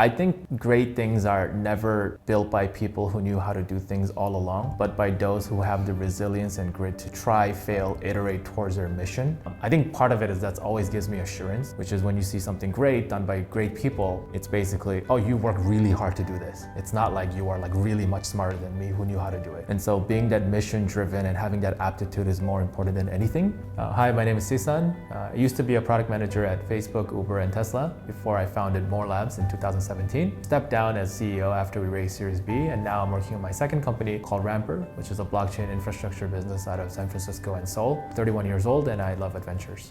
I think great things are never built by people who knew how to do things all along, but by those who have the resilience and grit to try, fail, iterate towards their mission. I think part of it is that always gives me assurance, which is when you see something great done by great people, it's basically, oh, you worked really hard to do this. It's not like you are like really much smarter than me who knew how to do it. And so being that mission driven and having that aptitude is more important than anything. Hi, my name is Sisun. I used to be a product manager at Facebook, Uber, and Tesla before I founded More Labs in 2017. Stepped down as CEO after we raised Series B, and now I'm working on my second company called Ramper, which is a blockchain infrastructure business out of San Francisco and Seoul. 31 years old, and I love adventures.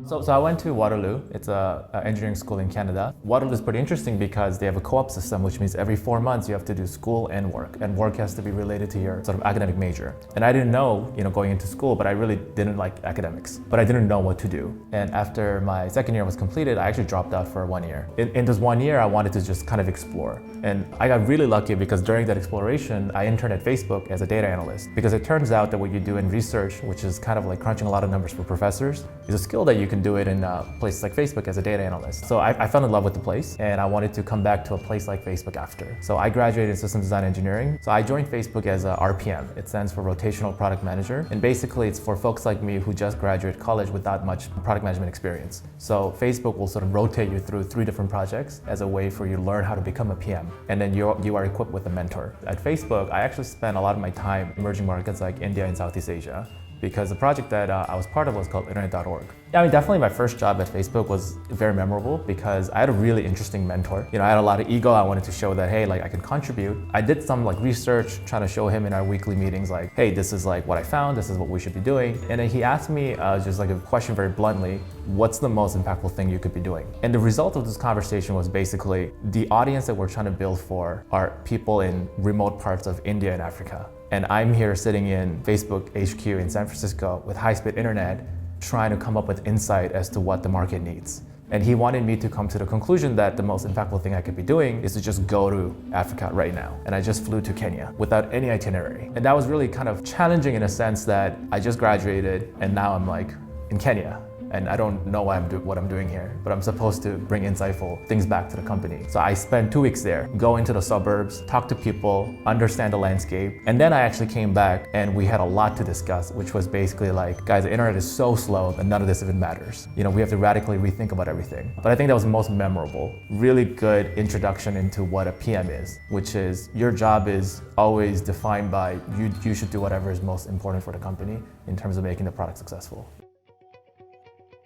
So I went to Waterloo. It's an engineering school in Canada. Waterloo is pretty interesting because they have a co-op system, which means every 4 months you have to do school and work has to be related to your sort of academic major. And I didn't know, going into school, but I really didn't like academics, but I didn't know what to do. And after my second year was completed, I actually dropped out for 1 year. In this 1 year, I wanted to just kind of explore. And I got really lucky because during that exploration, I interned at Facebook as a data analyst, because it turns out that what you do in research, which is kind of like crunching a lot of numbers for professors, is a skill that you can do it in places like Facebook as a data analyst. So I fell in love with the place, and I wanted to come back to a place like Facebook after. So I graduated in System Design Engineering. So I joined Facebook as a RPM. It stands for Rotational Product Manager. And basically it's for folks like me who just graduated college without much product management experience. So Facebook will sort of rotate you through 3 different projects as a way for you to learn how to become a PM. And then you are equipped with a mentor. At Facebook, I actually spent a lot of my time in emerging markets like India and Southeast Asia, because the project that I was part of was called internet.org. Yeah, I mean, definitely my first job at Facebook was very memorable because I had a really interesting mentor. I had a lot of ego. I wanted to show that, hey, like I can contribute. I did some like research trying to show him in our weekly meetings, like, hey, this is like what I found, this is what we should be doing. And then he asked me just like a question very bluntly, what's the most impactful thing you could be doing? And the result of this conversation was basically the audience that we're trying to build for are people in remote parts of India and Africa. And I'm here sitting in Facebook HQ in San Francisco with high-speed internet, trying to come up with insight as to what the market needs. And he wanted me to come to the conclusion that the most impactful thing I could be doing is to just go to Africa right now. And I just flew to Kenya without any itinerary. And that was really kind of challenging in a sense that I just graduated and now I'm like in Kenya. And I don't know what I'm doing here, but I'm supposed to bring insightful things back to the company. So I spent 2 weeks there, go into the suburbs, talk to people, understand the landscape. And then I actually came back and we had a lot to discuss, which was basically like, guys, the internet is so slow that none of this even matters. We have to radically rethink about everything. But I think that was most memorable. Really good introduction into what a PM is, which is your job is always defined by you should do whatever is most important for the company in terms of making the product successful.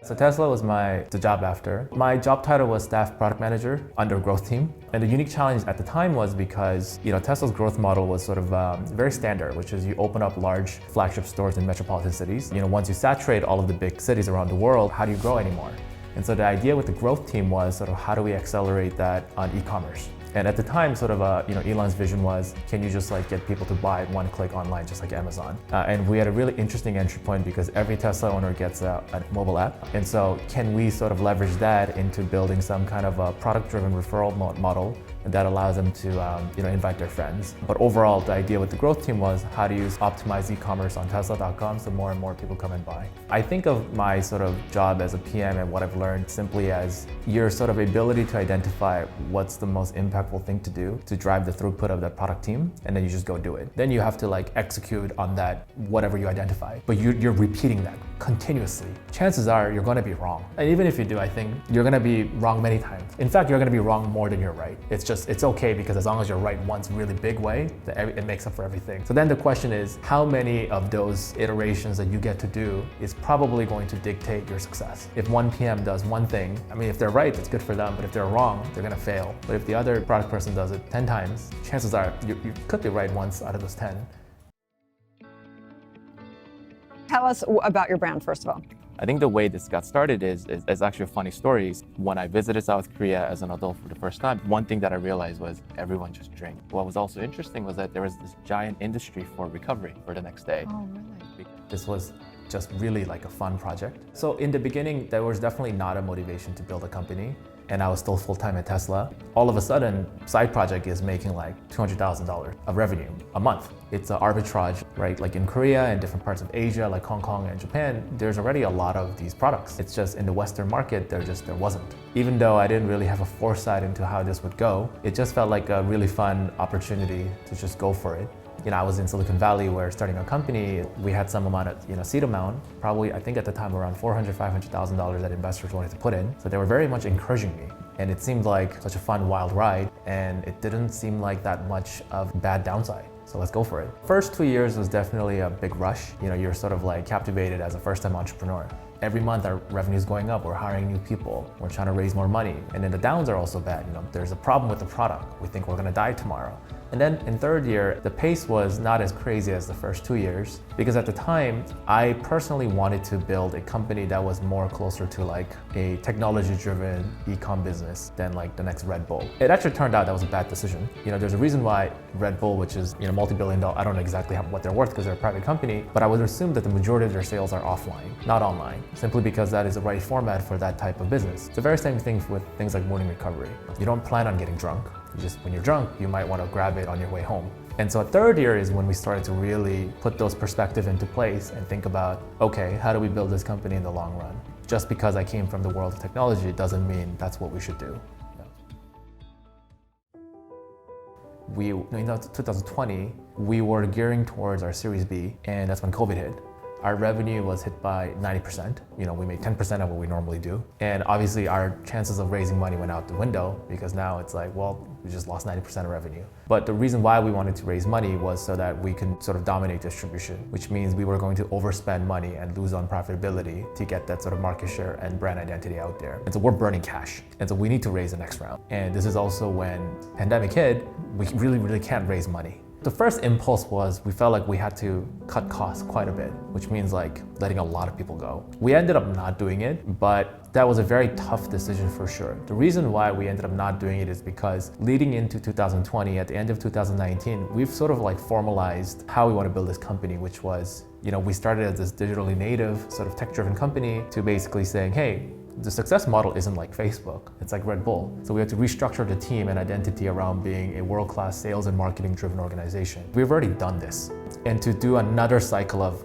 So Tesla was the job after. My job title was staff product manager under growth team. And the unique challenge at the time was because, Tesla's growth model was sort of very standard, which is you open up large flagship stores in metropolitan cities. Once you saturate all of the big cities around the world, how do you grow anymore? And so the idea with the growth team was sort of how do we accelerate that on e-commerce? And at the time, sort of, Elon's vision was, can you just like get people to buy one click online, just like Amazon? And we had a really interesting entry point because every Tesla owner gets a mobile app. And so can we sort of leverage that into building some kind of a product-driven referral model that allows them to invite their friends. But overall, the idea with the growth team was how do you optimize e-commerce on Tesla.com so more and more people come and buy. I think of my sort of job as a PM and what I've learned simply as your sort of ability to identify what's the most impactful thing to do to drive the throughput of that product team, and then you just go do it. Then you have to like execute on that, whatever you identify, but you're repeating that continuously. Chances are you're gonna be wrong. And even if you do, I think you're gonna be wrong many times. In fact, you're gonna be wrong more than you're right. It's okay because as long as you're right once really big way, it makes up for everything. So then the question is, how many of those iterations that you get to do is probably going to dictate your success. If one PM does one thing, I mean, if they're right, it's good for them, but if they're wrong, they're gonna fail. But if the other product person does it 10 times, chances are you could be right once out of those 10. Tell us about your brand, first of all. I think the way this got started is actually a funny story. When I visited South Korea as an adult for the first time, one thing that I realized was everyone just drank. What was also interesting was that there was this giant industry for recovery for the next day. Oh, really? This was just really like a fun project. So in the beginning, there was definitely not a motivation to build a company, and I was still full-time at Tesla. All of a sudden, side project is making like $200,000 of revenue a month. It's an arbitrage, right? Like in Korea and different parts of Asia, like Hong Kong and Japan, there's already a lot of these products. It's just in the Western market, there wasn't. Even though I didn't really have a foresight into how this would go, it just felt like a really fun opportunity to just go for it. I was in Silicon Valley where starting a company, we had some amount of seed amount, probably I think at the time around $400,000, $500,000 that investors wanted to put in. So they were very much encouraging me. And it seemed like such a fun, wild ride, and it didn't seem like that much of bad downside. So let's go for it. First 2 years was definitely a big rush. You're sort of like captivated as a first-time entrepreneur. Every month our revenue is going up, we're hiring new people, we're trying to raise more money. And then the downs are also bad. There's a problem with the product. We think we're gonna die tomorrow. And then in third year, the pace was not as crazy as the first 2 years, because at the time, I personally wanted to build a company that was more closer to like a technology-driven e-com business than like the next Red Bull. It actually turned out that was a bad decision. There's a reason why Red Bull, which is multi-billion dollar, I don't know exactly what they're worth because they're a private company, but I would assume that the majority of their sales are offline, not online, simply because that is the right format for that type of business. It's the very same thing with things like morning recovery. You don't plan on getting drunk. When you're drunk, you might want to grab it on your way home. And so third year is when we started to really put those perspectives into place and think about, okay, how do we build this company in the long run? Just because I came from the world of technology doesn't mean that's what we should do. In 2020, we were gearing towards our Series B, and that's when COVID hit. Our revenue was hit by 90%. We made 10% of what we normally do. And obviously our chances of raising money went out the window, because now it's like, well, we just lost 90% of revenue. But the reason why we wanted to raise money was so that we can sort of dominate distribution, which means we were going to overspend money and lose on profitability to get that sort of market share and brand identity out there. And so we're burning cash. And so we need to raise the next round. And this is also when pandemic hit, we really can't raise money. The first impulse was we felt like we had to cut costs quite a bit, which means like letting a lot of people go. We ended up not doing it, but that was a very tough decision for sure. The reason why we ended up not doing it is because leading into 2020, at the end of 2019, we've sort of like formalized how we want to build this company, which was, we started as this digitally native sort of tech-driven company to basically saying, hey, the success model isn't like Facebook, it's like Red Bull. So we had to restructure the team and identity around being a world-class sales and marketing driven organization. We've already done this. And to do another cycle of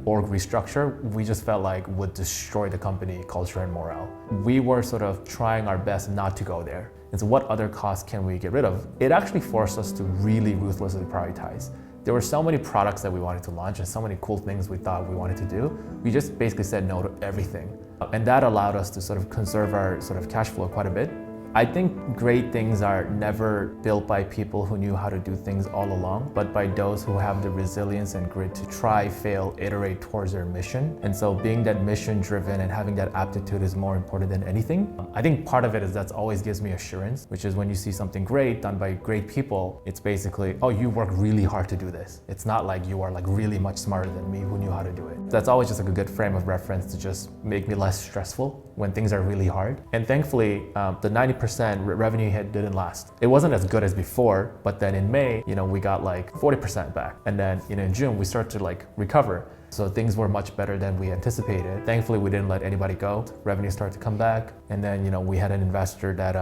org restructure, we just felt like would destroy the company culture and morale. We were sort of trying our best not to go there. And so what other costs can we get rid of? It actually forced us to really ruthlessly prioritize. There were so many products that we wanted to launch and so many cool things we thought we wanted to do. We just basically said no to everything. And that allowed us to sort of conserve our sort of cash flow quite a bit. I think great things are never built by people who knew how to do things all along, but by those who have the resilience and grit to try, fail, iterate towards their mission. And so being that mission driven and having that aptitude is more important than anything. I think part of it is that always gives me assurance, which is when you see something great done by great people, it's basically, oh, you worked really hard to do this. It's not like you are like really much smarter than me who knew how to do it. That's always just like a good frame of reference to just make me less stressful when things are really hard. And thankfully, the 90% revenue hit didn't last. It wasn't as good as before, but then in May, we got like 40% back. And then, in June, we started to like recover. So things were much better than we anticipated. Thankfully, we didn't let anybody go. Revenue started to come back. And then, we had an investor that,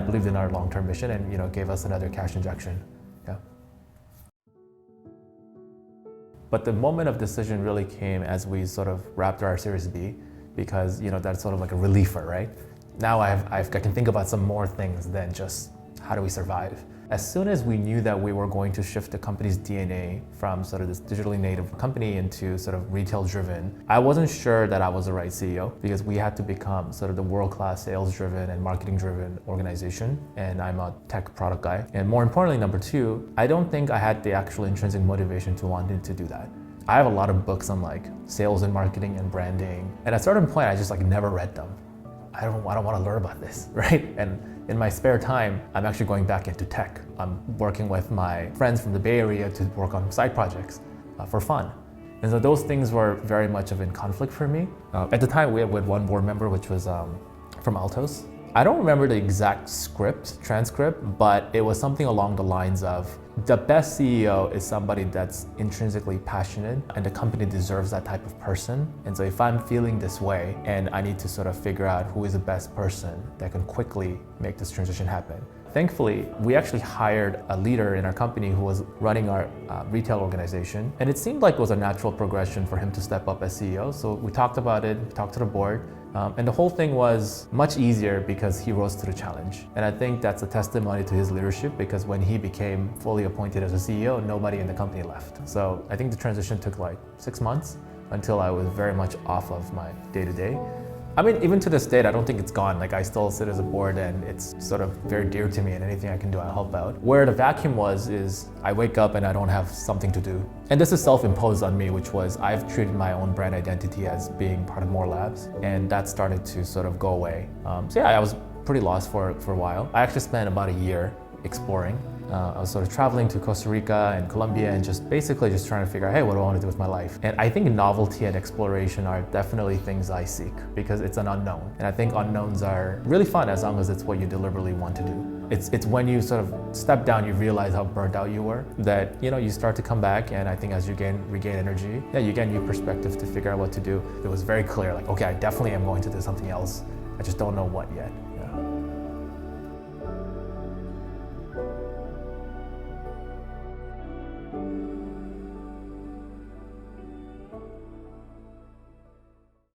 believed in our long-term mission and, gave us another cash injection. Yeah. But the moment of decision really came as we sort of wrapped our Series B, because, that's sort of like a reliever, right? Now I can think about some more things than just how do we survive. As soon as we knew that we were going to shift the company's DNA from sort of this digitally native company into sort of retail driven, I wasn't sure that I was the right CEO, because we had to become sort of the world-class sales driven and marketing driven organization. And I'm a tech product guy. And more importantly, number two, I don't think I had the actual intrinsic motivation to wanting to do that. I have a lot of books on like sales and marketing and branding. And at a certain point, I just like never read them. I don't want to learn about this, right? And in my spare time, I'm actually going back into tech. I'm working with my friends from the Bay Area to work on side projects for fun. And so those things were very much of in conflict for me. At the time, we had one board member, which was from Altos. I don't remember the exact transcript, but it was something along the lines of, the best CEO is somebody that's intrinsically passionate, and the company deserves that type of person. And so if I'm feeling this way and I need to sort of figure out who is the best person that can quickly make this transition happen. Thankfully, we actually hired a leader in our company who was running our retail organization. And it seemed like it was a natural progression for him to step up as CEO. So we talked about it, talked to the board, and the whole thing was much easier because he rose to the challenge. And I think that's a testimony to his leadership, because when he became fully appointed as a CEO, nobody in the company left. So I think the transition took like 6 months until I was very much off of my day-to-day. I mean, even to this date, I don't think it's gone. Like, I still sit as a board and it's sort of very dear to me, and anything I can do, I'll help out. Where the vacuum was is I wake up and I don't have something to do. And this is self-imposed on me, which was I've treated my own brand identity as being part of More Labs, and that started to sort of go away. So yeah, I was pretty lost for a while. I actually spent about a year exploring. I was sort of traveling to Costa Rica and Colombia and just basically just trying to figure out, hey, what do I want to do with my life? And I think novelty and exploration are definitely things I seek, because it's an unknown. And I think unknowns are really fun as long as it's what you deliberately want to do. It's when you sort of step down, you realize how burnt out you were, that you start to come back. And I think as you regain energy, yeah, you get new perspective to figure out what to do. It was very clear, like, okay, I definitely am going to do something else. I just don't know what yet. Yeah.